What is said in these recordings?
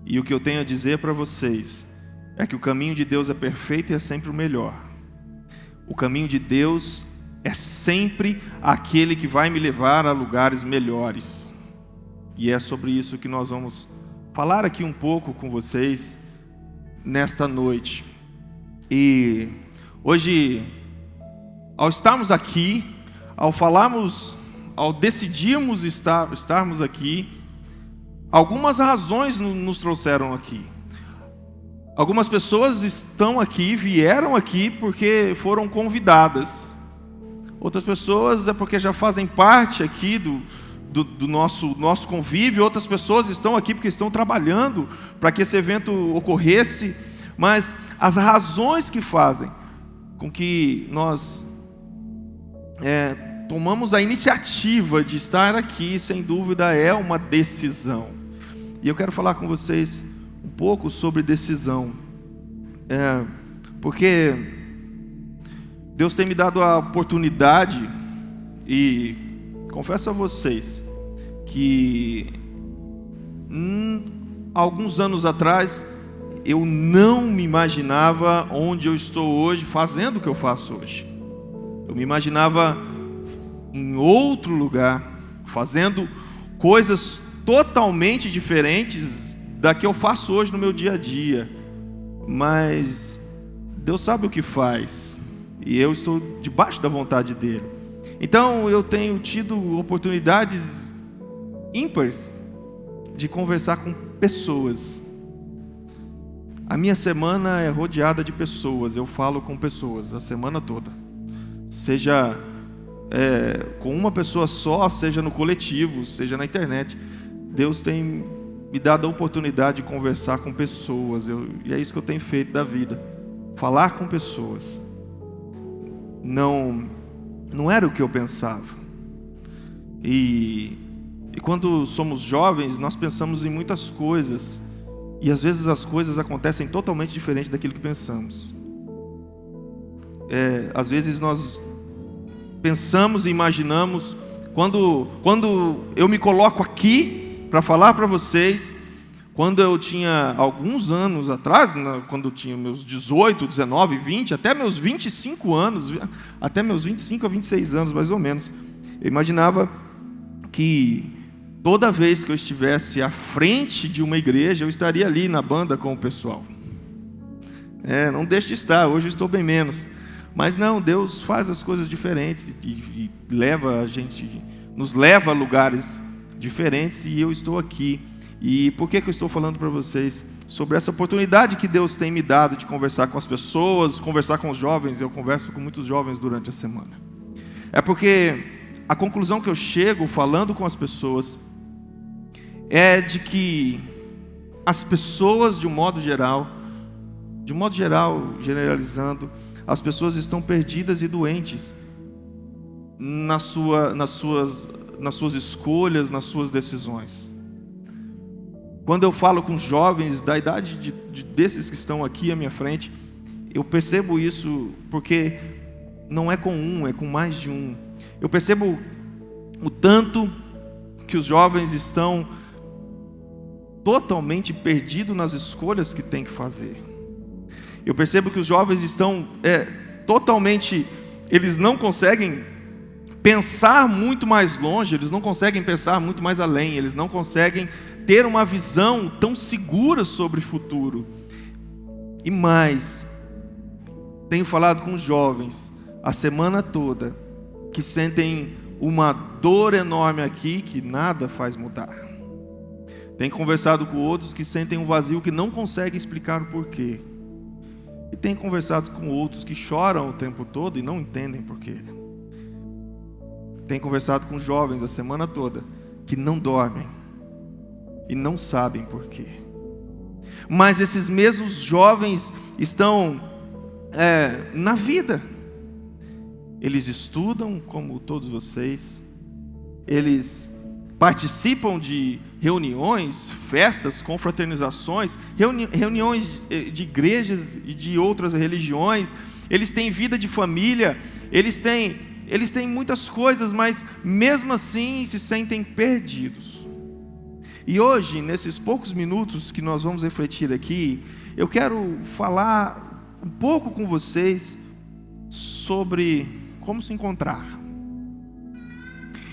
E o que eu tenho a dizer para vocês é que o caminho de Deus é perfeito e é sempre o melhor. O caminho de Deus é sempre aquele que vai me levar a lugares melhores. E é sobre isso que nós vamos falar aqui um pouco com vocês nesta noite. E hoje, ao estarmos aqui, ao decidirmos estarmos aqui, algumas razões nos trouxeram aqui. Algumas pessoas estão aqui, vieram aqui porque foram convidadas. Outras pessoas é porque já fazem parte aqui do nosso convívio. Outras pessoas estão aqui porque estão trabalhando para que esse evento ocorresse. Mas as razões que fazem com que nós tomamos a iniciativa de estar aqui, sem dúvida, é uma decisão. E eu quero falar com vocês um pouco sobre decisão. Porque Deus tem me dado a oportunidade, e confesso a vocês que alguns anos atrás eu não me imaginava onde eu estou hoje, fazendo o que eu faço hoje. Eu me imaginava em outro lugar, fazendo coisas totalmente diferentes da que eu faço hoje no meu dia a dia. Mas Deus sabe o que faz, e eu estou debaixo da vontade dele. Então eu tenho tido oportunidades ímpares de conversar com pessoas. A minha semana é rodeada de pessoas. Eu falo com pessoas a semana toda, seja com uma pessoa só, seja no coletivo, seja na internet. Deus tem me dado a oportunidade de conversar com pessoas, e é isso que eu tenho feito da vida, falar com pessoas. Não era o que eu pensava. E quando somos jovens, nós pensamos em muitas coisas, e às vezes as coisas acontecem totalmente diferente daquilo que pensamos. Às vezes nós pensamos e imaginamos. Quando eu me coloco aqui para falar para vocês, quando eu tinha alguns anos atrás, quando eu tinha meus 18, 19, 20, até meus 25 anos, até meus 25 a 26 anos mais ou menos, eu imaginava que toda vez que eu estivesse à frente de uma igreja, eu estaria ali na banda com o pessoal. Não deixo de estar, hoje eu estou bem menos. Mas não, Deus faz as coisas diferentes e nos leva a lugares diferentes, e eu estou aqui. E por que eu estou falando para vocês sobre essa oportunidade que Deus tem me dado de conversar com as pessoas, conversar com os jovens? Eu converso com muitos jovens durante a semana. É porque a conclusão que eu chego falando com as pessoas é de que as pessoas, de um modo geral, generalizando, as pessoas estão perdidas e doentes nas suas escolhas, nas suas decisões. Quando eu falo com jovens da idade desses que estão aqui à minha frente, eu percebo isso, porque não é com um, é com mais de um. Eu percebo o tanto que os jovens estão totalmente perdidos nas escolhas que têm que fazer. Eu percebo que os jovens estão totalmente, eles não conseguem pensar muito mais longe, eles não conseguem pensar muito mais além, eles não conseguem ter uma visão tão segura sobre o futuro. E mais, tenho falado com os jovens a semana toda, que sentem uma dor enorme aqui, que nada faz mudar. Tenho conversado com outros que sentem um vazio que não conseguem explicar o porquê. E tenho conversado com outros que choram o tempo todo e não entendem porquê. Tenho conversado com jovens a semana toda que não dormem e não sabem porquê. Mas esses mesmos jovens estão na vida. Eles estudam como todos vocês. Eles participam de reuniões, festas, confraternizações, reuniões de igrejas e de outras religiões. Eles têm vida de família, eles têm muitas coisas, mas mesmo assim se sentem perdidos. E hoje, nesses poucos minutos que nós vamos refletir aqui, eu quero falar um pouco com vocês sobre como se encontrar.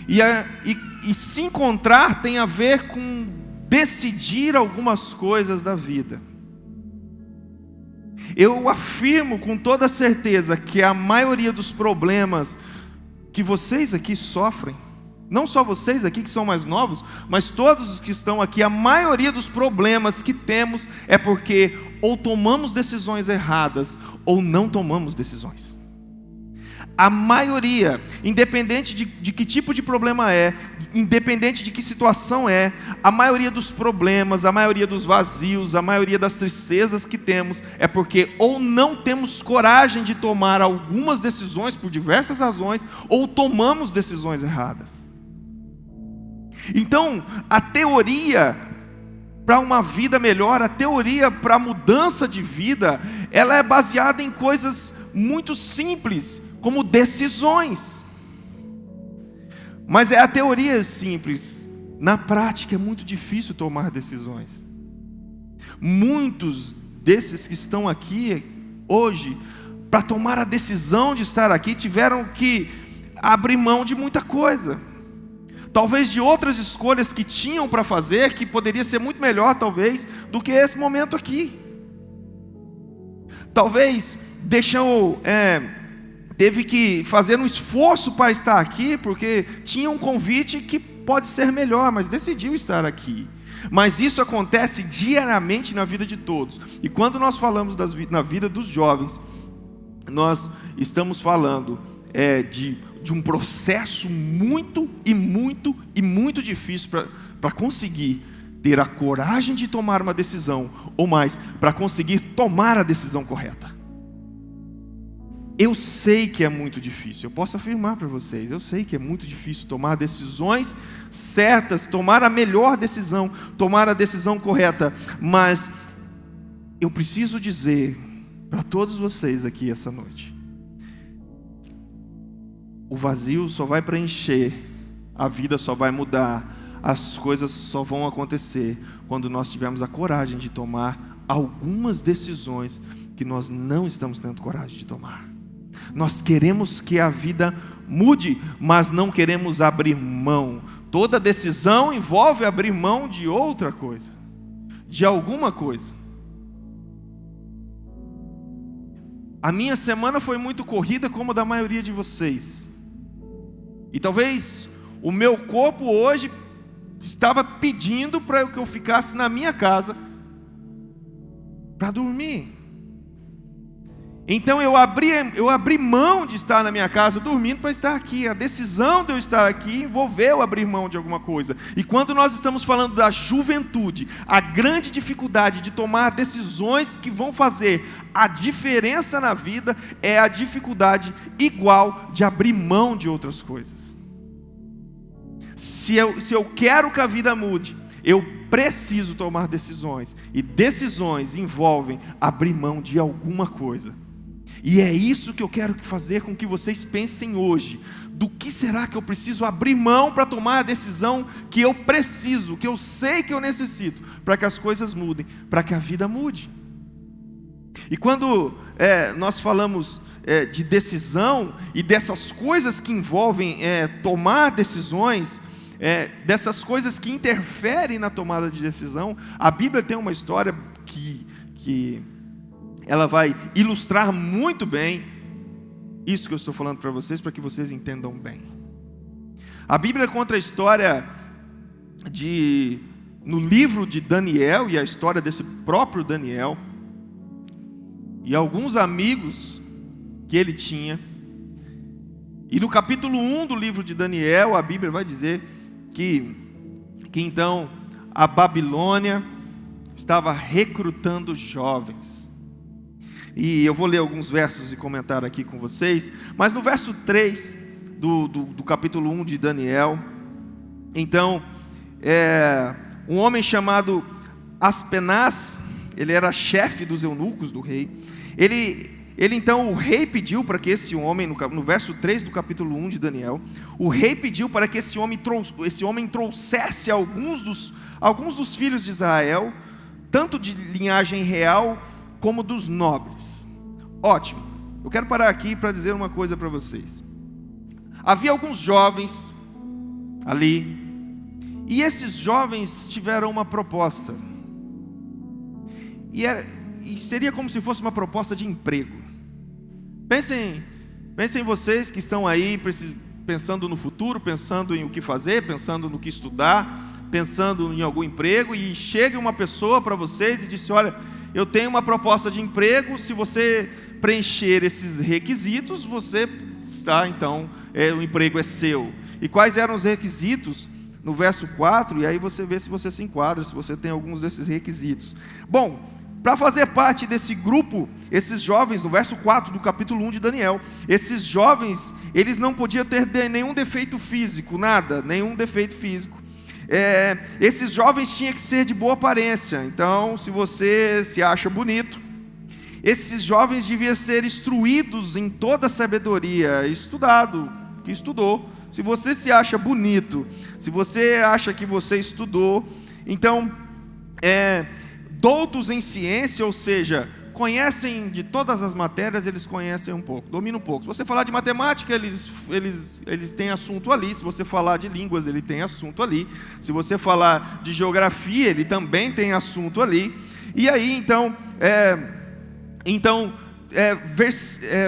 E se encontrar tem a ver com decidir algumas coisas da vida. Eu afirmo com toda certeza que a maioria dos problemas que vocês aqui sofrem, não só vocês aqui que são mais novos, mas todos os que estão aqui, a maioria dos problemas que temos é porque ou tomamos decisões erradas ou não tomamos decisões. A maioria, independente de que tipo de problema é, independente de que situação é, a maioria dos problemas, a maioria dos vazios, a maioria das tristezas que temos é porque ou não temos coragem de tomar algumas decisões por diversas razões, ou tomamos decisões erradas. Então, a teoria para uma vida melhor, a teoria para a mudança de vida, ela é baseada em coisas muito simples, como decisões. Mas a teoria é simples, na prática é muito difícil tomar decisões. Muitos desses que estão aqui hoje, para tomar a decisão de estar aqui, tiveram que abrir mão de muita coisa. Talvez de outras escolhas que tinham para fazer, que poderia ser muito melhor talvez, do que esse momento aqui. Talvez teve que fazer um esforço para estar aqui, porque tinha um convite que pode ser melhor, mas decidiu estar aqui. Mas isso acontece diariamente na vida de todos. E quando nós falamos na vida dos jovens, nós estamos falando de um processo muito difícil para conseguir ter a coragem de tomar uma decisão, ou mais, para conseguir tomar a decisão correta. Eu sei que é muito difícil, eu posso afirmar para vocês, eu sei que é muito difícil tomar decisões certas, tomar a melhor decisão, tomar a decisão correta, mas eu preciso dizer para todos vocês aqui essa noite, o vazio só vai preencher, a vida só vai mudar, as coisas só vão acontecer quando nós tivermos a coragem de tomar algumas decisões que nós não estamos tendo coragem de tomar. Nós queremos que a vida mude, mas não queremos abrir mão. Toda decisão envolve abrir mão de outra coisa, de alguma coisa. A minha semana foi muito corrida, como a da maioria de vocês. E talvez o meu corpo hoje estava pedindo para que eu ficasse na minha casa para dormir. Então eu abri mão de estar na minha casa dormindo para estar aqui. A decisão de eu estar aqui envolveu abrir mão de alguma coisa. E quando nós estamos falando da juventude, a grande dificuldade de tomar decisões que vão fazer a diferença na vida é a dificuldade igual de abrir mão de outras coisas. Se eu quero que a vida mude, eu preciso tomar decisões. E decisões envolvem abrir mão de alguma coisa. E é isso que eu quero fazer com que vocês pensem hoje. Do que será que eu preciso abrir mão para tomar a decisão que eu preciso, que eu sei que eu necessito, para que as coisas mudem, para que a vida mude. E quando nós falamos de decisão e dessas coisas que envolvem tomar decisões, dessas coisas que interferem na tomada de decisão, a Bíblia tem uma história que ela vai ilustrar muito bem isso que eu estou falando para vocês, para que vocês entendam bem. A Bíblia conta a história no livro de Daniel, e a história desse próprio Daniel, e alguns amigos que ele tinha. E no capítulo 1 do livro de Daniel, a Bíblia vai dizer que então a Babilônia estava recrutando jovens. E eu vou ler alguns versos e comentar aqui com vocês. Mas no verso 3 do capítulo 1 de Daniel, então, um homem chamado Aspenaz, ele era chefe dos eunucos do rei. Então, o rei pediu para que esse homem, no verso 3 do capítulo 1 de Daniel, o rei pediu para que esse homem trouxesse alguns alguns dos filhos de Israel, tanto de linhagem real como dos nobres. Ótimo. Eu quero parar aqui para dizer uma coisa para vocês. Havia alguns jovens ali, e esses jovens tiveram uma proposta. E seria como se fosse uma proposta de emprego. Pensem vocês que estão aí pensando no futuro, pensando em o que fazer, pensando no que estudar, pensando em algum emprego, e chega uma pessoa para vocês e diz: olha, eu tenho uma proposta de emprego, se você preencher esses requisitos, você está, então, o emprego é seu. E quais eram os requisitos? No verso 4, e aí você vê se você se enquadra, se você tem alguns desses requisitos. Bom, para fazer parte desse grupo, esses jovens, no verso 4 do capítulo 1 de Daniel, esses jovens, eles não podiam ter nenhum defeito físico, nada, nenhum defeito físico. Esses jovens tinham que ser de boa aparência. Então, se você se acha bonito, esses jovens deviam ser instruídos em toda a sabedoria, que estudou. Se você se acha bonito, se você acha que você estudou, então, doutos em ciência, ou seja, conhecem de todas as matérias, eles conhecem um pouco, dominam um pouco. Se você falar de matemática, eles têm assunto ali. Se você falar de línguas, ele tem assunto ali. Se você falar de geografia, ele também tem assunto ali. E aí,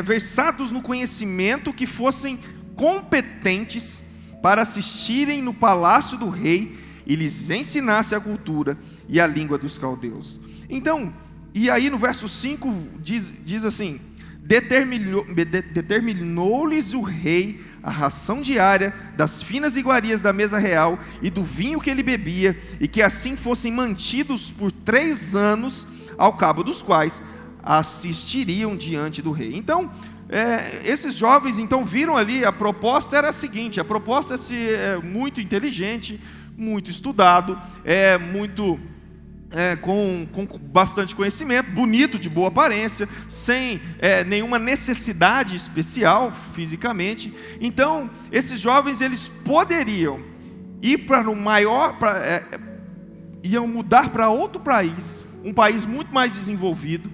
versados no conhecimento, que fossem competentes para assistirem no palácio do rei e lhes ensinasse a cultura e a língua dos caldeus. Então, e aí no verso 5 diz assim: determinou-lhes o rei a ração diária das finas iguarias da mesa real e do vinho que ele bebia, e que assim fossem mantidos por 3 anos, ao cabo dos quais assistiriam diante do rei. Então, esses jovens então viram ali, a proposta era a seguinte: a proposta é muito inteligente, muito estudado, com bastante conhecimento, bonito, de boa aparência, sem nenhuma necessidade especial fisicamente. Então, esses jovens, eles poderiam ir para o maior, iam mudar para outro país, um país muito mais desenvolvido,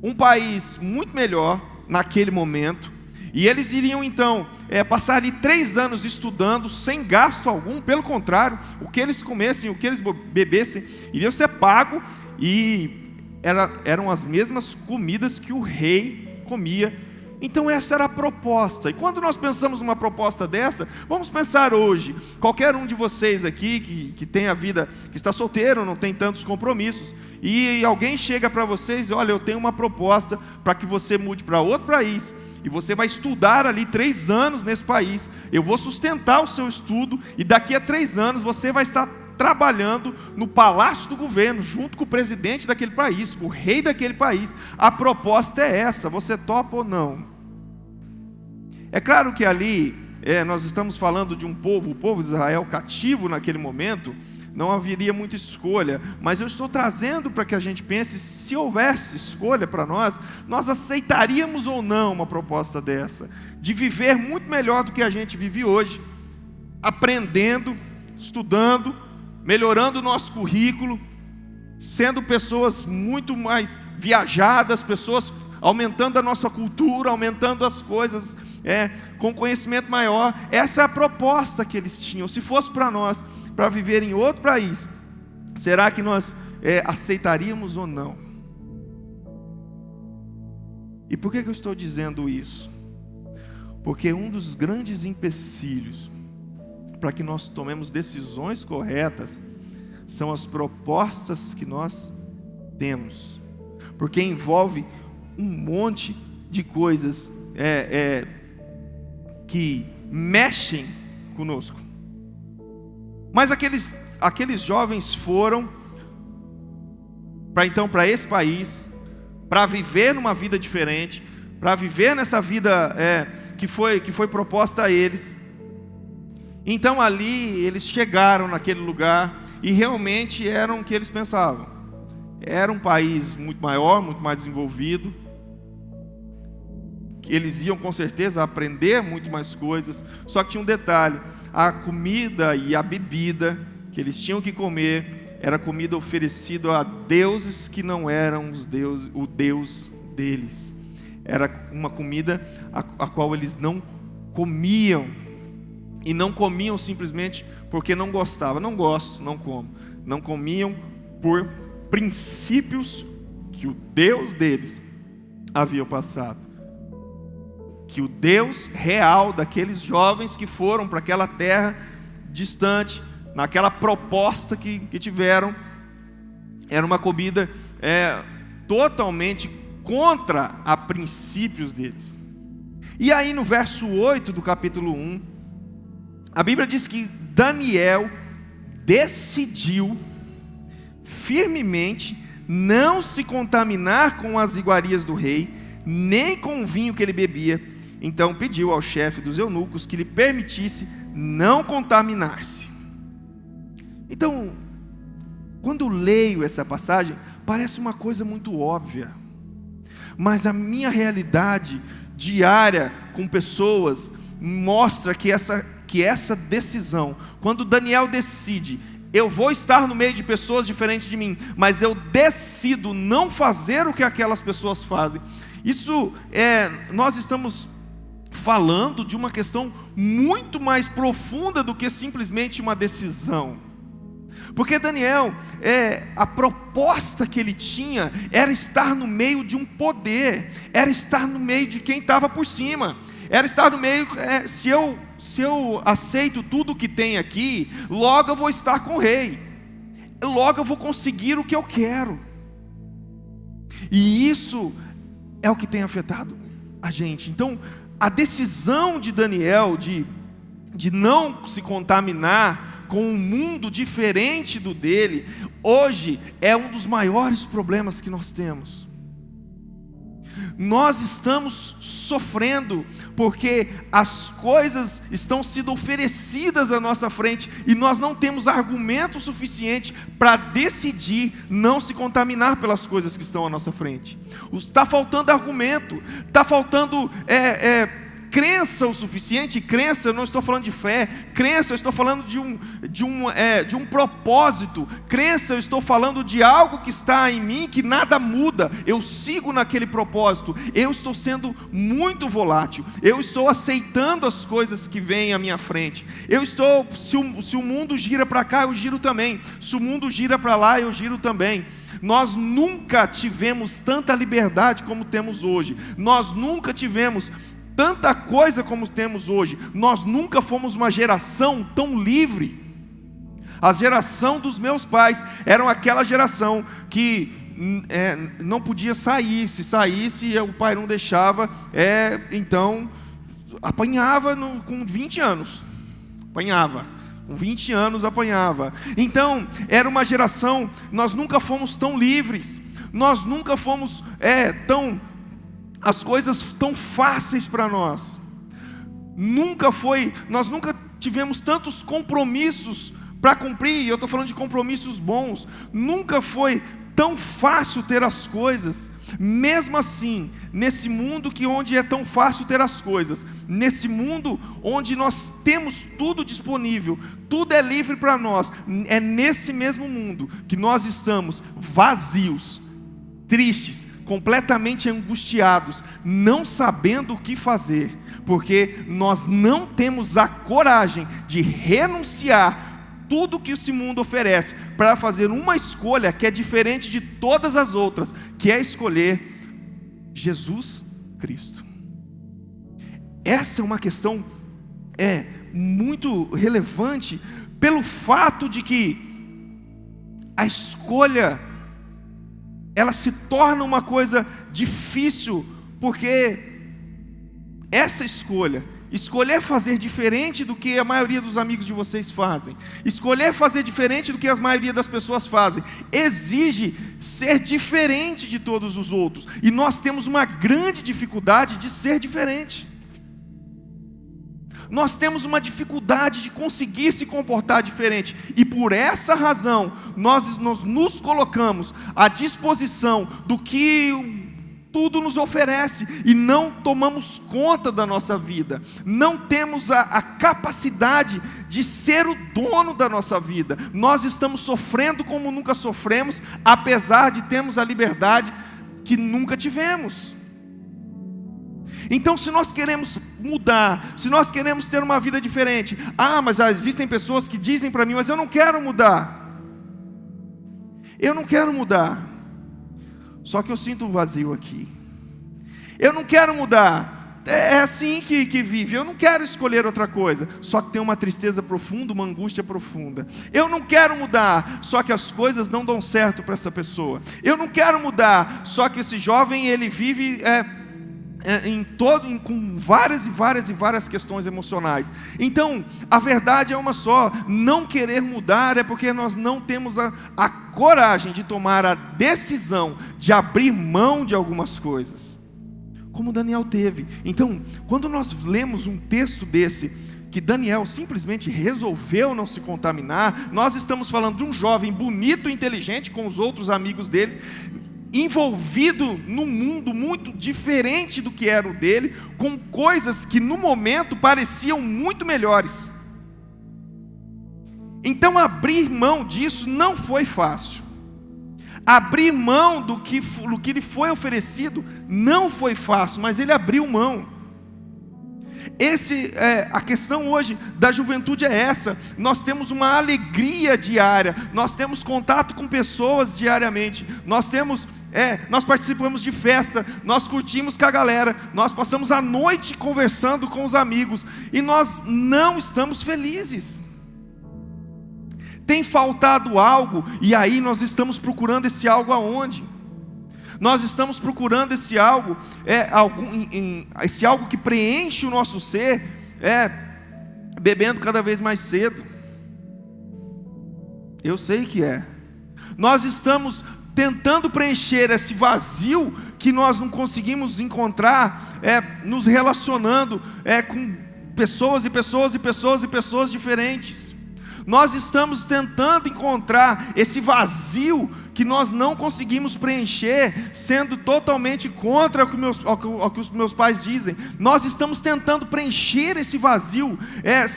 um país muito melhor naquele momento, e eles iriam então passar ali 3 anos estudando sem gasto algum. Pelo contrário, o que eles comessem, o que eles bebessem, iriam ser pago, e eram as mesmas comidas que o rei comia. Então essa era a proposta. E quando nós pensamos numa proposta dessa, vamos pensar hoje, qualquer um de vocês aqui que tem a vida, que está solteiro, não tem tantos compromissos, e alguém chega para vocês e: olha, eu tenho uma proposta para que você mude para outro país, e você vai estudar ali 3 anos nesse país, eu vou sustentar o seu estudo, e daqui a 3 anos você vai estar trabalhando no palácio do governo, junto com o presidente daquele país, o rei daquele país. A proposta é essa, você topa ou não? É claro que ali nós estamos falando de um povo, o povo de Israel cativo naquele momento, não haveria muita escolha, mas eu estou trazendo para que a gente pense: se houvesse escolha para nós aceitaríamos ou não uma proposta dessa, de viver muito melhor do que a gente vive hoje, aprendendo, estudando, melhorando o nosso currículo, sendo pessoas muito mais viajadas, pessoas aumentando a nossa cultura, aumentando as coisas, com conhecimento maior. Essa é a proposta que eles tinham. Se fosse para nós, para viver em outro país, será que nós aceitaríamos ou não? E por que eu estou dizendo isso? Porque um dos grandes empecilhos para que nós tomemos decisões corretas são as propostas que nós temos, porque envolve um monte de coisas que mexem conosco. Mas aqueles jovens foram para esse país, para viver numa vida diferente, para viver nessa vida que foi proposta a eles. Então ali eles chegaram naquele lugar, e realmente eram o que eles pensavam. Era um país muito maior, muito mais desenvolvido, que eles iam com certeza aprender muito mais coisas. Só que tinha um detalhe: a comida e a bebida que eles tinham que comer era comida oferecida a deuses que não eram o Deus deles. Era uma comida a qual eles não comiam. E não comiam simplesmente porque não gostavam. Não gosto, não como. Não comiam por princípios que o Deus deles havia passado. Que o Deus real daqueles jovens que foram para aquela terra distante, naquela proposta que tiveram, era uma comida totalmente contra a princípios deles. E aí no verso 8 do capítulo 1, a Bíblia diz que Daniel decidiu firmemente não se contaminar com as iguarias do rei, nem com o vinho que ele bebia. Então pediu ao chefe dos eunucos que lhe permitisse não contaminar-se. Então, quando leio essa passagem, parece uma coisa muito óbvia, mas a minha realidade diária com pessoas mostra que essa decisão, quando Daniel decide, eu vou estar no meio de pessoas diferentes de mim, mas eu decido não fazer o que aquelas pessoas fazem. Isso nós estamos falando de uma questão muito mais profunda do que simplesmente uma decisão. Porque Daniel, a proposta que ele tinha era estar no meio de um poder, era estar no meio de quem estava por cima, era estar no meio, se eu aceito tudo que tem aqui, logo eu vou estar com o rei, logo eu vou conseguir o que eu quero. E isso é o que tem afetado a gente. Então, a decisão de Daniel de não se contaminar com um mundo diferente do dele, hoje é um dos maiores problemas que nós temos. Nós estamos sofrendo porque as coisas estão sendo oferecidas à nossa frente e nós não temos argumento suficiente para decidir não se contaminar pelas coisas que estão à nossa frente. Está faltando argumento, está faltando crença o suficiente. Crença, eu não estou falando de fé. Crença, eu estou falando de um propósito. Crença, eu estou falando de algo que está em mim, que nada muda. Eu sigo naquele propósito. Eu estou sendo muito volátil. Eu estou aceitando as coisas que vêm à minha frente. Se o mundo gira para cá, eu giro também. Se o mundo gira para lá, eu giro também. Nós nunca tivemos tanta liberdade como temos hoje. Nós nunca tivemos tanta coisa como temos hoje. Nós nunca fomos uma geração tão livre. A geração dos meus pais era aquela geração que não podia sair. Se saísse, o pai não deixava, então apanhava com 20 anos. Apanhava. Com 20 anos apanhava. Então, era uma geração, nós nunca fomos tão livres. Nós nunca fomos as coisas tão fáceis para nós. Nós nunca tivemos tantos compromissos para cumprir. E eu estou falando de compromissos bons. Nunca foi tão fácil ter as coisas. Mesmo assim, nesse mundo onde é tão fácil ter as coisas, nesse mundo onde nós temos tudo disponível, tudo é livre para nós, é nesse mesmo mundo que nós estamos vazios, tristes, completamente angustiados, não sabendo o que fazer, porque nós não temos a coragem de renunciar tudo que esse mundo oferece, para fazer uma escolha que é diferente de todas as outras, que é escolher Jesus Cristo. Essa é uma questão muito relevante, pelo fato de que a escolha ela se torna uma coisa difícil, porque essa escolher fazer diferente do que a maioria dos amigos de vocês fazem, escolher fazer diferente do que a maioria das pessoas fazem, exige ser diferente de todos os outros, e nós temos uma grande dificuldade de ser diferente. Nós temos uma dificuldade de conseguir se comportar diferente, e por essa razão nós nos colocamos à disposição do que tudo nos oferece, e não tomamos conta da nossa vida, não temos a capacidade de ser o dono da nossa vida. Nós estamos sofrendo como nunca sofremos, apesar de termos a liberdade que nunca tivemos. Então, se nós queremos mudar, se nós queremos ter uma vida diferente, mas existem pessoas que dizem para mim, mas eu não quero mudar. Eu não quero mudar. Só que eu sinto um vazio aqui. Eu não quero mudar. É assim que vive. Eu não quero escolher outra coisa. Só que tem uma tristeza profunda, uma angústia profunda. Eu não quero mudar. Só que as coisas não dão certo para essa pessoa. Eu não quero mudar. Só que esse jovem, ele vive com várias questões emocionais. Então, a verdade é uma só: não querer mudar é porque nós não temos a coragem de tomar a decisão de abrir mão de algumas coisas, como Daniel teve. Então, quando nós lemos um texto desse, que Daniel simplesmente resolveu não se contaminar, nós estamos falando de um jovem bonito e inteligente com os outros amigos dele, envolvido num mundo muito diferente do que era o dele, com coisas que no momento pareciam muito melhores. Então, abrir mão disso não foi fácil. Abrir mão do que lhe foi oferecido não foi fácil, mas ele abriu mão. A questão hoje da juventude é essa: nós temos uma alegria diária, nós temos contato com pessoas diariamente, nós participamos de festa, nós curtimos com a galera, nós passamos a noite conversando com os amigos, e nós não estamos felizes. Tem faltado algo, e aí nós estamos procurando esse algo aonde? Nós estamos procurando esse algo, esse algo que preenche o nosso ser, bebendo cada vez mais cedo. Eu sei que é. Nós estamos tentando preencher esse vazio que nós não conseguimos encontrar, nos relacionando com pessoas diferentes. Nós estamos tentando encontrar esse vazio que nós não conseguimos preencher, sendo totalmente contra o que os meus pais dizem. Nós estamos tentando preencher esse vazio,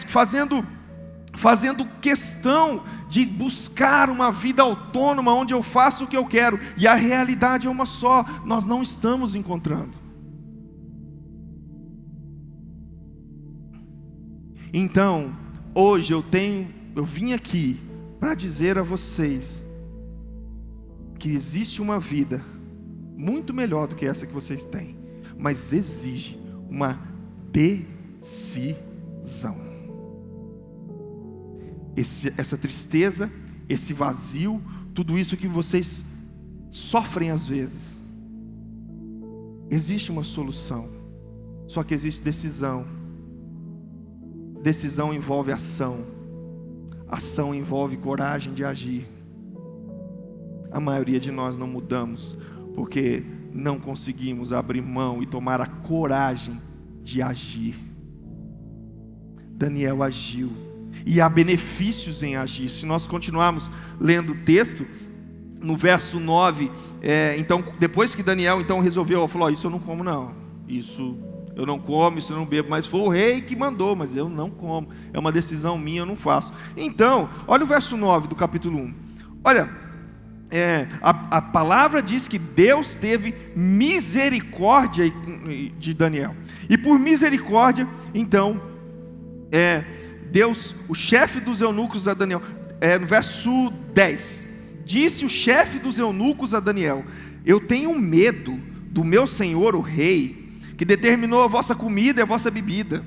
fazendo questão de buscar uma vida autônoma, onde eu faço o que eu quero, e a realidade é uma só: nós não estamos encontrando. Então, hoje eu vim aqui para dizer a vocês que existe uma vida muito melhor do que essa que vocês têm, mas exige uma decisão. Essa tristeza, esse vazio, tudo isso que vocês sofrem às vezes, existe uma solução, só que existe decisão. Decisão envolve ação, ação envolve coragem de agir. A maioria de nós não mudamos porque não conseguimos abrir mão e tomar a coragem de agir. Daniel agiu, e há benefícios em agir. Se nós continuarmos lendo o texto, no verso 9, então, depois que Daniel resolveu, falou: isso eu não como não, isso eu não como, isso eu não bebo, mas foi o rei que mandou, mas eu não como, é uma decisão minha, eu não faço. Então, olha o verso 9 do capítulo 1. Olha, a palavra diz que Deus teve misericórdia de Daniel, e por misericórdia, então, Deus, o chefe dos eunucos a Daniel, no verso 10, disse o chefe dos eunucos a Daniel: eu tenho medo do meu senhor o rei, que determinou a vossa comida e a vossa bebida,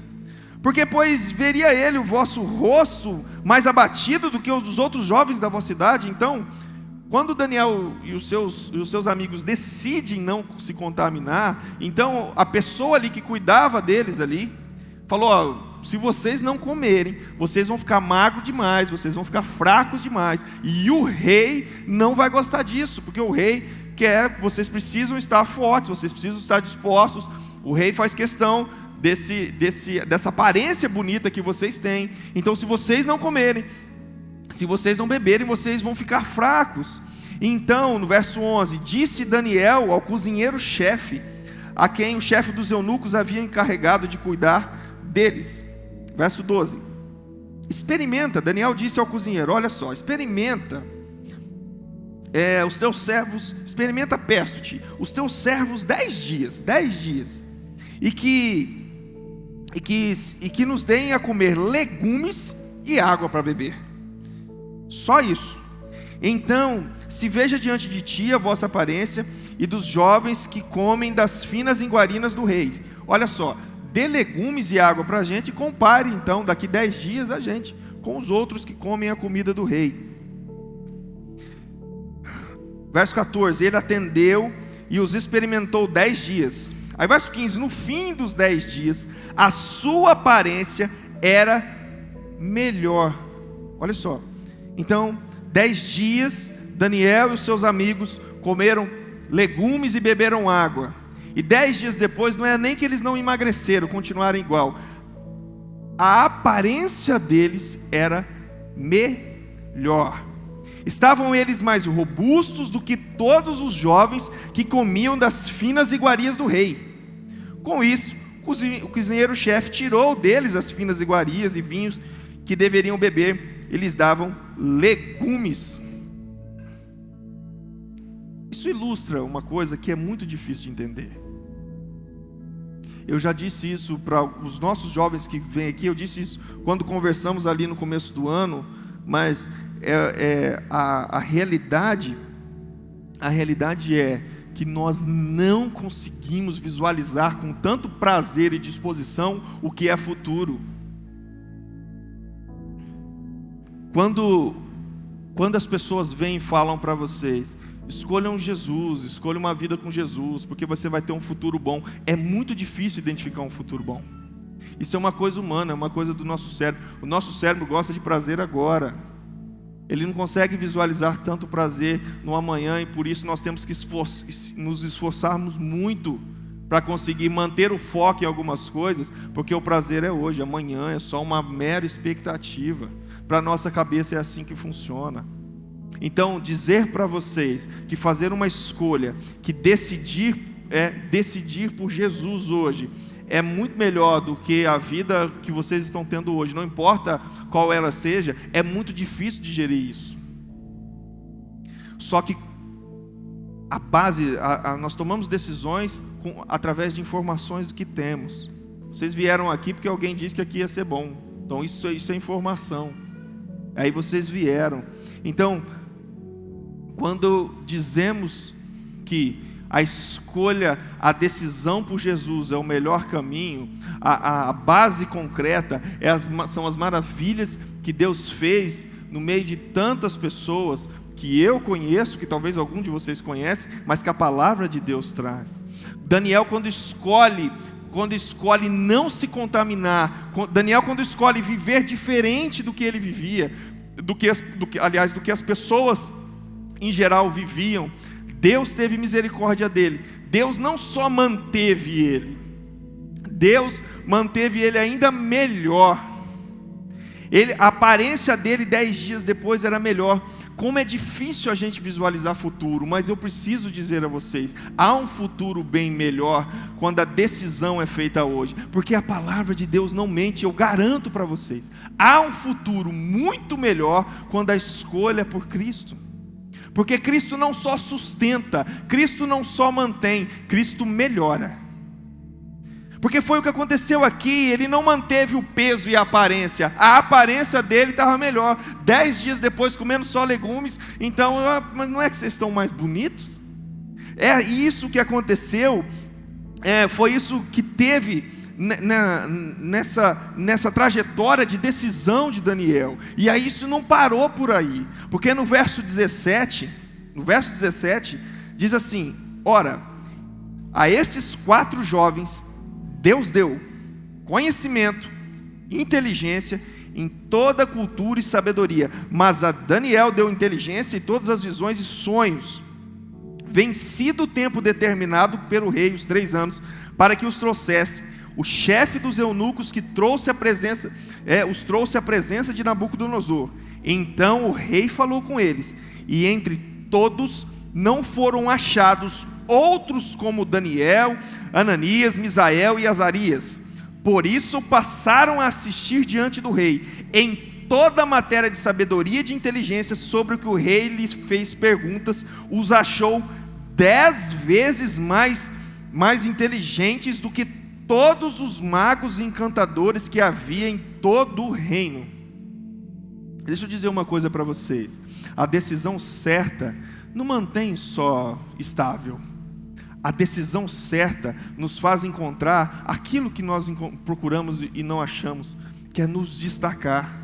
porque pois veria ele o vosso rosto mais abatido do que os dos outros jovens da vossa idade. Então, quando Daniel e os seus amigos decidem não se contaminar, então a pessoa ali que cuidava deles ali, falou: se vocês não comerem, vocês vão ficar magros demais, vocês vão ficar fracos demais, e o rei não vai gostar disso, porque o rei quer, vocês precisam estar fortes, vocês precisam estar dispostos. O rei faz questão dessa aparência bonita que vocês têm. Então, se vocês não comerem, se vocês não beberem, vocês vão ficar fracos. Então, no verso 11, disse Daniel ao cozinheiro-chefe, a quem o chefe dos eunucos havia encarregado de cuidar deles. Verso 12, experimenta, Daniel disse ao cozinheiro, olha só, experimenta os teus servos, experimenta, peço-te, os teus servos 10 dias, e que nos deem a comer legumes e água para beber, só isso. Então, se veja diante de ti a vossa aparência e dos jovens que comem das finas iguarinas do rei. Olha só, dê legumes e água para a gente e compare então, daqui 10 dias a gente, com os outros que comem a comida do rei. Verso 14, ele atendeu e os experimentou 10 dias. Aí verso 15, no fim dos 10 dias, a sua aparência era melhor. Olha só, então 10 dias, Daniel e os seus amigos comeram legumes e beberam água. E 10 dias depois, não é nem que eles não emagreceram, continuaram igual. A aparência deles era melhor. Estavam eles mais robustos do que todos os jovens que comiam das finas iguarias do rei. Com isso, o cozinheiro-chefe tirou deles as finas iguarias e vinhos que deveriam beber. Eles davam legumes. Isso ilustra uma coisa que é muito difícil de entender. Eu já disse isso para os nossos jovens que vêm aqui, eu disse isso quando conversamos ali no começo do ano, mas a realidade é que nós não conseguimos visualizar com tanto prazer e disposição o que é futuro. Quando as pessoas vêm e falam para vocês, escolham Jesus, escolha uma vida com Jesus, porque você vai ter um futuro bom. É muito difícil identificar um futuro bom. Isso é uma coisa humana, é uma coisa do nosso cérebro. O nosso cérebro gosta de prazer agora. Ele não consegue visualizar tanto prazer no amanhã, e por isso nós temos que nos esforçarmos muito para conseguir manter o foco em algumas coisas, porque o prazer é hoje, amanhã é só uma mera expectativa. Para a nossa cabeça é assim que funciona. Então, dizer para vocês que fazer uma escolha, que decidir por Jesus hoje, é muito melhor do que a vida que vocês estão tendo hoje, não importa qual ela seja, é muito difícil digerir isso. Só que a base, nós tomamos decisões através de informações que temos. Vocês vieram aqui porque alguém disse que aqui ia ser bom, então isso é informação. Aí vocês vieram. Então, quando dizemos que a escolha, a decisão por Jesus é o melhor caminho, a base concreta são as maravilhas que Deus fez no meio de tantas pessoas que eu conheço, que talvez algum de vocês conhece, mas que a palavra de Deus traz. Daniel, quando escolhe não se contaminar, Daniel, quando escolhe viver diferente do que ele vivia, do que as pessoas em geral viviam, Deus teve misericórdia dele. Deus não só manteve ele, Deus manteve ele ainda melhor. A aparência dele 10 dias depois era melhor. Como é difícil a gente visualizar futuro, mas eu preciso dizer a vocês, há um futuro bem melhor quando a decisão é feita hoje, porque a palavra de Deus não mente, eu garanto para vocês. Há um futuro muito melhor quando a escolha é por Cristo. Porque Cristo não só sustenta, Cristo não só mantém, Cristo melhora. Porque foi o que aconteceu aqui, ele não manteve o peso e a aparência dele estava melhor. 10 dias depois comendo só legumes, então, mas não é que vocês estão mais bonitos? É isso que aconteceu, foi isso que teve nessa trajetória de decisão de Daniel. E aí isso não parou por aí, porque no verso 17 diz assim: ora, a esses 4 jovens Deus deu conhecimento, inteligência em toda cultura e sabedoria, mas a Daniel deu inteligência em todas as visões e sonhos. Vencido o tempo determinado pelo rei, os 3 anos, para que os trouxesse, o chefe dos eunucos que os trouxe à presença de Nabucodonosor. Então o rei falou com eles, e entre todos não foram achados outros como Daniel, Ananias, Misael e Azarias. Por isso passaram a assistir diante do rei em toda a matéria de sabedoria e de inteligência sobre o que o rei lhes fez perguntas. Os achou 10 vezes mais inteligentes do que todos os magos e encantadores que havia em todo o reino. Deixa eu dizer uma coisa para vocês. A decisão certa não mantém só estável. A decisão certa nos faz encontrar aquilo que nós procuramos e não achamos, que é nos destacar.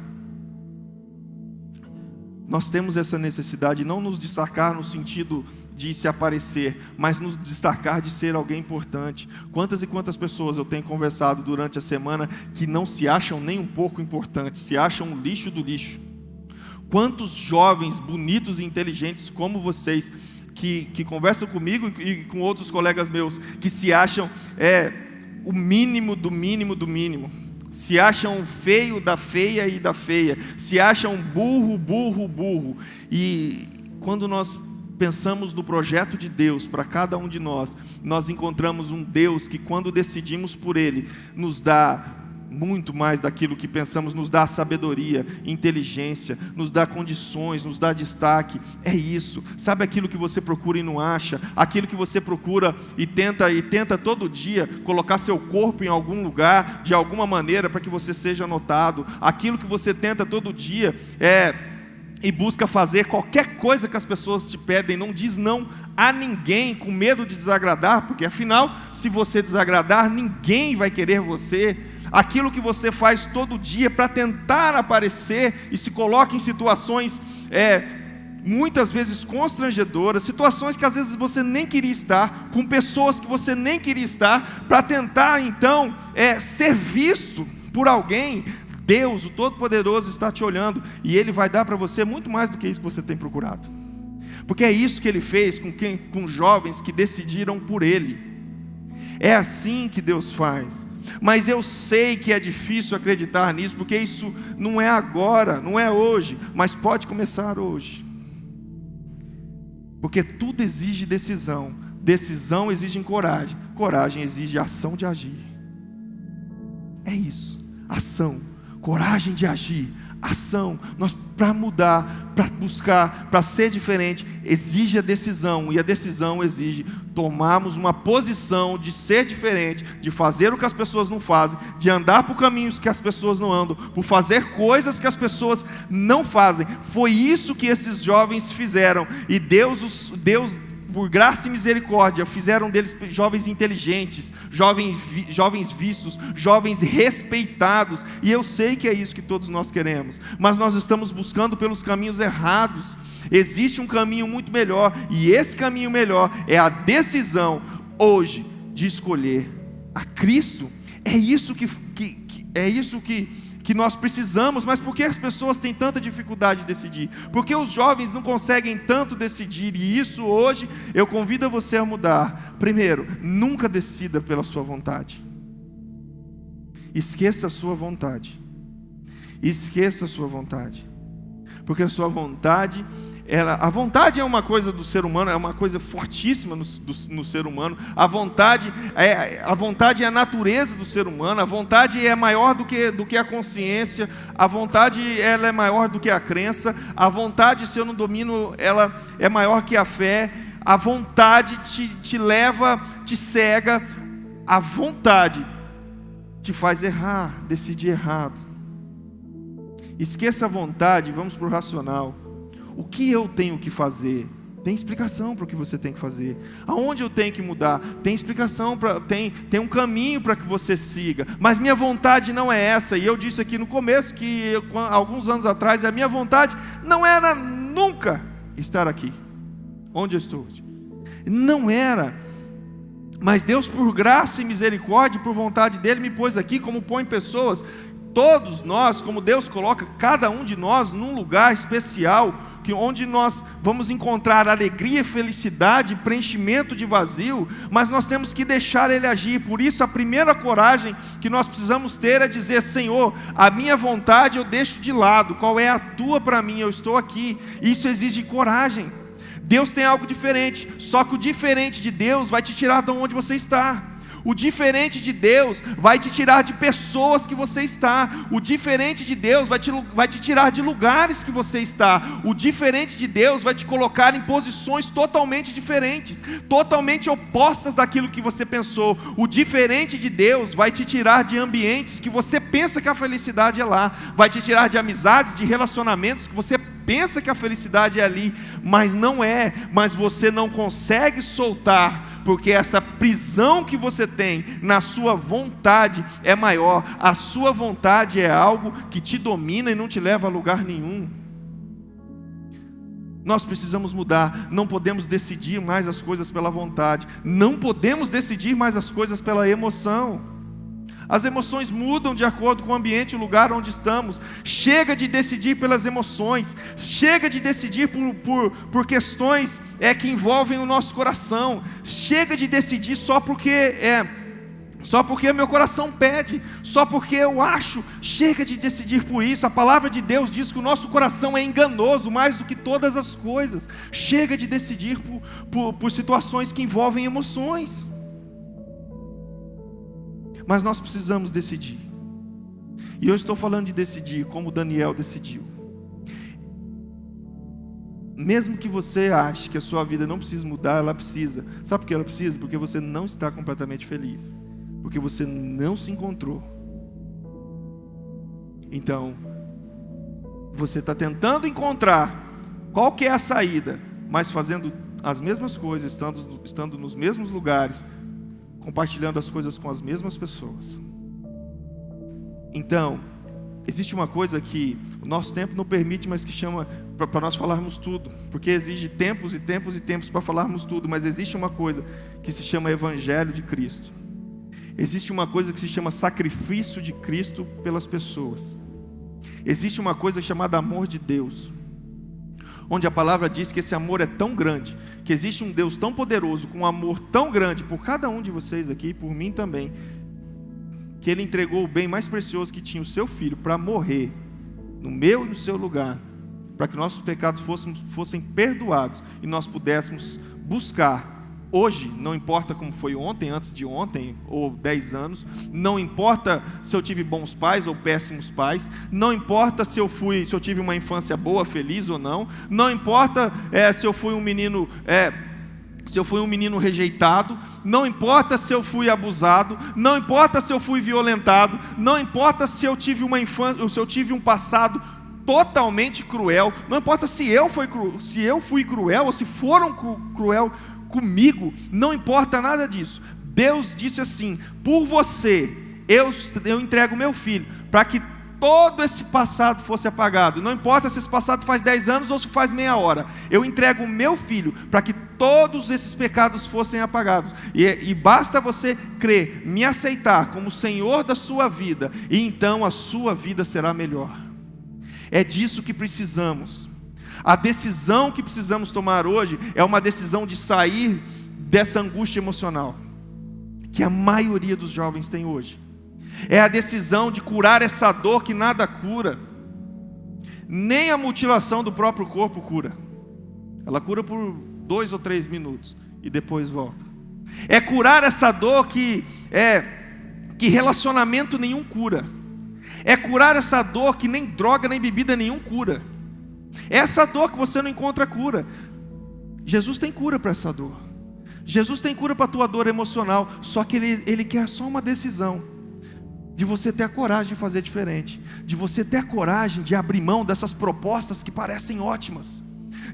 Nós temos essa necessidade de não nos destacar no sentido de se aparecer, mas nos destacar de ser alguém importante. Quantas e quantas pessoas eu tenho conversado durante a semana que não se acham nem um pouco importantes, se acham um lixo do lixo. Quantos jovens bonitos e inteligentes como vocês que conversam comigo e com outros colegas meus, que se acham o mínimo do mínimo do mínimo, se acham feio da feia e da feia, se acham burro, burro, burro. E quando nós pensamos no projeto de Deus para cada um de nós, nós encontramos um Deus que, quando decidimos por Ele, nos dá muito mais daquilo que pensamos, nos dá sabedoria, inteligência, nos dá condições, nos dá destaque. É isso. Sabe aquilo que você procura e não acha? Aquilo que você procura e tenta todo dia colocar seu corpo em algum lugar, de alguma maneira, para que você seja notado. Aquilo que você tenta todo dia e busca fazer qualquer coisa que as pessoas te pedem, não diz não a ninguém com medo de desagradar, porque afinal, se você desagradar, ninguém vai querer você. Aquilo que você faz todo dia para tentar aparecer e se coloca em situações muitas vezes constrangedoras, situações que às vezes você nem queria estar, com pessoas que você nem queria estar, para tentar então ser visto por alguém. Deus, o Todo-Poderoso, está te olhando e Ele vai dar para você muito mais do que isso que você tem procurado, porque é isso que Ele fez com jovens que decidiram por Ele. É assim que Deus faz. Mas eu sei que é difícil acreditar nisso, porque isso não é agora, não é hoje, mas pode começar hoje. Porque tudo exige decisão, decisão exige coragem, coragem exige ação de agir. É isso, ação, coragem de agir, ação. Nós, para mudar, para buscar, para ser diferente, exige a decisão, e a decisão exige tomarmos uma posição de ser diferente, de fazer o que as pessoas não fazem, de andar por caminhos que as pessoas não andam, por fazer coisas que as pessoas não fazem. Foi isso que esses jovens fizeram, e Deus, por graça e misericórdia, fizeram deles jovens inteligentes, jovens vistos, jovens respeitados. E eu sei que é isso que todos nós queremos, mas nós estamos buscando pelos caminhos errados. Existe um caminho muito melhor, e esse caminho melhor é a decisão hoje de escolher a Cristo. É isso que nós precisamos. Mas por que as pessoas têm tanta dificuldade de decidir? Porque os jovens não conseguem tanto decidir, e isso hoje eu convido você a mudar. Primeiro, nunca decida pela sua vontade. Esqueça a sua vontade. Esqueça a sua vontade. Porque a sua vontade, a vontade é uma coisa do ser humano, é uma coisa fortíssima no ser humano. A vontade é a natureza do ser humano. A vontade é maior do que a consciência. A vontade, ela é maior do que a crença. A vontade, se eu não domino, ela é maior que a fé. A vontade te leva, te cega. A vontade te faz errar, decidir errado. Esqueça a vontade, vamos para o racional. O que eu tenho que fazer? Tem explicação para o que você tem que fazer. Aonde eu tenho que mudar? Tem explicação, tem um caminho para que você siga. Mas minha vontade não é essa. E eu disse aqui no começo que alguns anos atrás, a minha vontade não era nunca estar aqui, onde eu estou. Não era. Mas Deus, por graça e misericórdia, por vontade dEle, me pôs aqui, como põe pessoas. Todos nós, como Deus coloca cada um de nós num lugar especial, onde nós vamos encontrar alegria, felicidade, preenchimento de vazio, mas nós temos que deixar Ele agir. Por isso a primeira coragem que nós precisamos ter é dizer: Senhor, a minha vontade eu deixo de lado, qual é a tua para mim? Eu estou aqui. Isso exige coragem. Deus tem algo diferente, só que o diferente de Deus vai te tirar de onde você está. O diferente de Deus vai te tirar de pessoas que você está. O diferente de Deus vai te tirar de lugares que você está. O diferente de Deus vai te colocar em posições totalmente diferentes, totalmente opostas daquilo que você pensou. O diferente de Deus vai te tirar de ambientes que você pensa que a felicidade é lá. Vai te tirar de amizades, de relacionamentos que você pensa que a felicidade é ali, mas não é. Mas você não consegue soltar, porque essa prisão que você tem na sua vontade é maior. A sua vontade é algo que te domina e não te leva a lugar nenhum. Nós precisamos mudar. Não podemos decidir mais as coisas pela vontade. Não podemos decidir mais as coisas pela emoção. As emoções mudam de acordo com o ambiente e o lugar onde estamos. Chega de decidir pelas emoções. Chega de decidir por questões que envolvem o nosso coração. Chega de decidir só porque meu coração pede, só porque eu acho. Chega de decidir por isso. A palavra de Deus diz que o nosso coração é enganoso mais do que todas as coisas. Chega de decidir por situações que envolvem emoções. Mas nós precisamos decidir. E eu estou falando de decidir como Daniel decidiu. Mesmo que você ache que a sua vida não precisa mudar, ela precisa. Sabe por que ela precisa? Porque você não está completamente feliz. Porque você não se encontrou. Então, você está tentando encontrar qual que é a saída, mas fazendo as mesmas coisas, estando nos mesmos lugares, compartilhando as coisas com as mesmas pessoas. Então, existe uma coisa que o nosso tempo não permite, mas que chama para nós falarmos tudo, porque exige tempos e tempos e tempos para falarmos tudo, mas existe uma coisa que se chama Evangelho de Cristo. Existe uma coisa que se chama sacrifício de Cristo pelas pessoas. Existe uma coisa chamada amor de Deus, onde a palavra diz que esse amor é tão grande, que existe um Deus tão poderoso, com um amor tão grande por cada um de vocês aqui, e por mim também, que Ele entregou o bem mais precioso que tinha, o seu Filho, para morrer no meu e no seu lugar, para que nossos pecados fossem perdoados, e nós pudéssemos buscar hoje, não importa como foi ontem, antes de ontem, ou 10 anos, não importa se eu tive bons pais ou péssimos pais, não importa se eu tive uma infância boa, feliz ou não, não importa se eu fui um menino rejeitado, não importa se eu fui abusado, não importa se eu fui violentado, não importa se eu tive uma infância, se eu tive um passado totalmente cruel, não importa se eu fui cruel ou se foram cruel comigo, não importa nada disso. Deus disse assim: por você eu entrego meu filho, para que todo esse passado fosse apagado. Não importa se esse passado faz 10 anos ou se faz meia hora, eu entrego o meu filho para que todos esses pecados fossem apagados. E basta você crer, me aceitar como Senhor da sua vida, e então a sua vida será melhor. É disso que precisamos. A decisão que precisamos tomar hoje é uma decisão de sair dessa angústia emocional que a maioria dos jovens tem hoje. É a decisão de curar essa dor que nada cura. Nem a mutilação do próprio corpo cura. Ela cura por 2 ou 3 minutos e depois volta. É curar essa dor que relacionamento nenhum cura. É curar essa dor que nem droga nem bebida nenhum cura. Essa dor que você não encontra cura. Jesus tem cura para essa dor. Jesus tem cura para a tua dor emocional. Só que Ele quer só uma decisão, de você ter a coragem de fazer diferente, de você ter a coragem de abrir mão dessas propostas que parecem ótimas,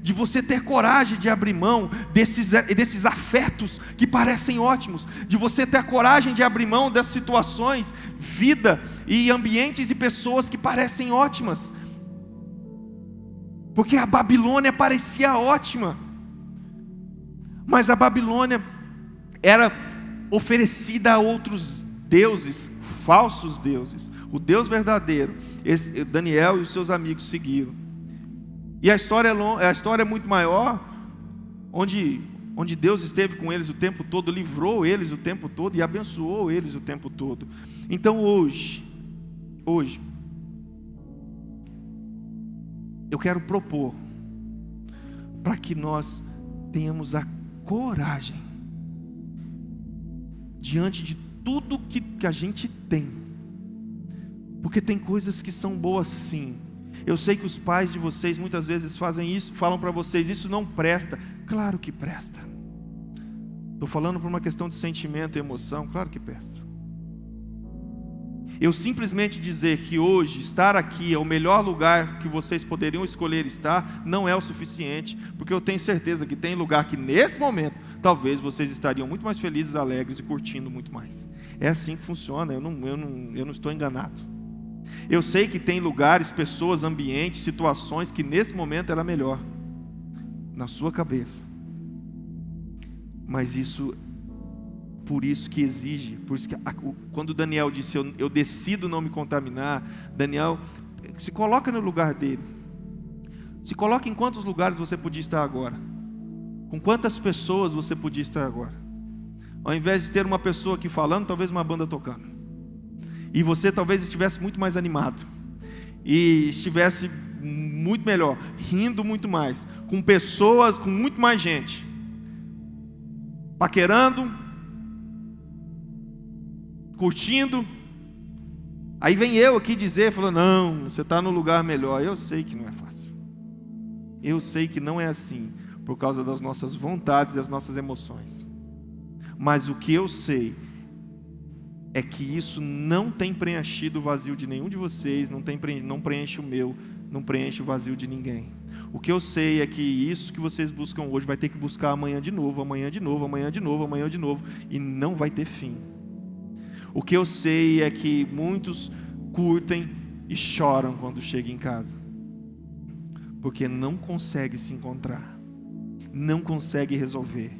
de você ter coragem de abrir mão desses afetos que parecem ótimos, de você ter a coragem de abrir mão dessas situações, vida e ambientes e pessoas que parecem ótimas. Porque a Babilônia parecia ótima, mas a Babilônia era oferecida a outros deuses, falsos deuses. O Deus verdadeiro, Daniel e os seus amigos seguiram. E a história é muito maior, onde Deus esteve com eles o tempo todo, livrou eles o tempo todo e abençoou eles o tempo todo. Então hoje, eu quero propor para que nós tenhamos a coragem, diante de tudo que a gente tem, porque tem coisas que são boas sim. Eu sei que os pais de vocês muitas vezes fazem isso, falam para vocês, isso não presta. Claro que presta. Estou falando por uma questão de sentimento e emoção, claro que presta. Eu simplesmente dizer que hoje estar aqui é o melhor lugar que vocês poderiam escolher estar, não é o suficiente, porque eu tenho certeza que tem lugar que nesse momento, talvez vocês estariam muito mais felizes, alegres e curtindo muito mais. É assim que funciona, eu não estou enganado. Eu sei que tem lugares, pessoas, ambientes, situações que nesse momento era melhor, na sua cabeça. Mas isso, por isso que exige, por isso que quando Daniel disse, eu decido não me contaminar, Daniel se coloca no lugar dele. Se coloca em quantos lugares você podia estar agora. Com quantas pessoas você podia estar agora. Ao invés de ter uma pessoa aqui falando, talvez uma banda tocando. E você talvez estivesse muito mais animado. E estivesse muito melhor, rindo muito mais, com pessoas, com muito mais gente. Paquerando, curtindo. Aí vem eu aqui dizer, falando, não, você está no lugar melhor. Eu sei que não é fácil. Eu sei que não é assim, por causa das nossas vontades e as nossas emoções. Mas o que eu sei é que isso não tem preenchido o vazio de nenhum de vocês, não preenche o meu, não preenche o vazio de ninguém. O que eu sei é que isso que vocês buscam hoje vai ter que buscar amanhã de novo, amanhã de novo, amanhã de novo, amanhã de novo, e não vai ter fim. O que eu sei é que muitos curtem e choram quando chegam em casa, porque não conseguem se encontrar, não conseguem resolver,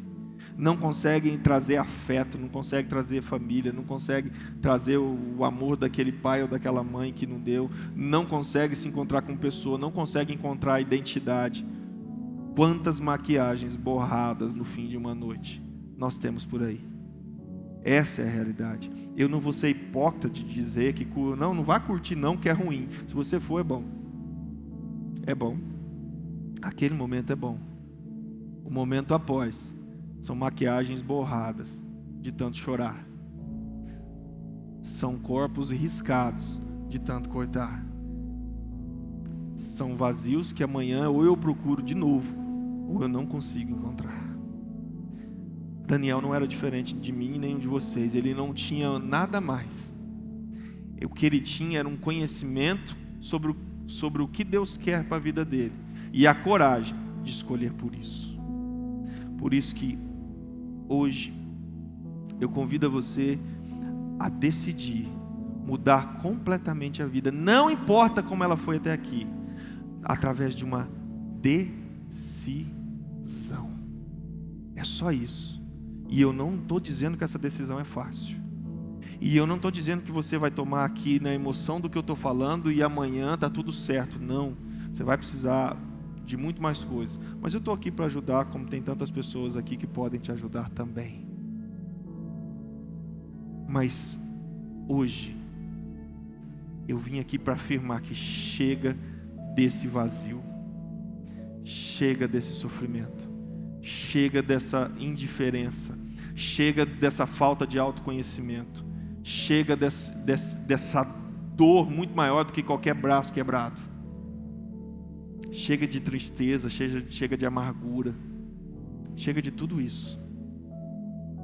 não conseguem trazer afeto, não conseguem trazer família, não conseguem trazer o amor daquele pai ou daquela mãe que não deu, não conseguem se encontrar com pessoa, não conseguem encontrar a identidade. Quantas maquiagens borradas no fim de uma noite nós temos por aí. Essa é a realidade. Eu não vou ser hipócrita de dizer que não vá curtir não, que é ruim. Se você for, é bom. É bom. Aquele momento é bom. O momento após são maquiagens borradas de tanto chorar. São corpos riscados de tanto cortar. São vazios que amanhã ou eu procuro de novo, ou eu não consigo encontrar. Daniel não era diferente de mim nem de vocês. Ele não tinha nada mais. O que ele tinha era um conhecimento sobre o que Deus quer para a vida dele. E a coragem de escolher por isso. Por isso que hoje eu convido você a decidir mudar completamente a vida. Não importa como ela foi até aqui. Através de uma decisão. É só isso. E eu não estou dizendo que essa decisão é fácil. E eu não estou dizendo que você vai tomar aqui na emoção do que eu estou falando e amanhã está tudo certo. Não. Você vai precisar de muito mais coisas. Mas eu estou aqui para ajudar, como tem tantas pessoas aqui que podem te ajudar também. Mas hoje eu vim aqui para afirmar que chega desse vazio. Chega desse sofrimento. Chega dessa indiferença. Chega dessa falta de autoconhecimento. Chega dessa dor muito maior do que qualquer braço quebrado. Chega de tristeza, chega de amargura. Chega de tudo isso.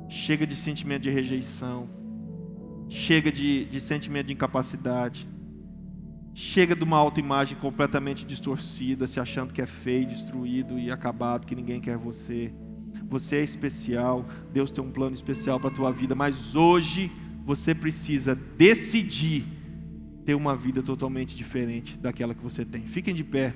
Chega de sentimento de rejeição. Chega de sentimento de incapacidade. Chega de uma autoimagem completamente distorcida, se achando que é feio, destruído e acabado, que ninguém quer você. Você é especial, Deus tem um plano especial para a tua vida, mas hoje você precisa decidir ter uma vida totalmente diferente daquela que você tem. Fiquem de pé.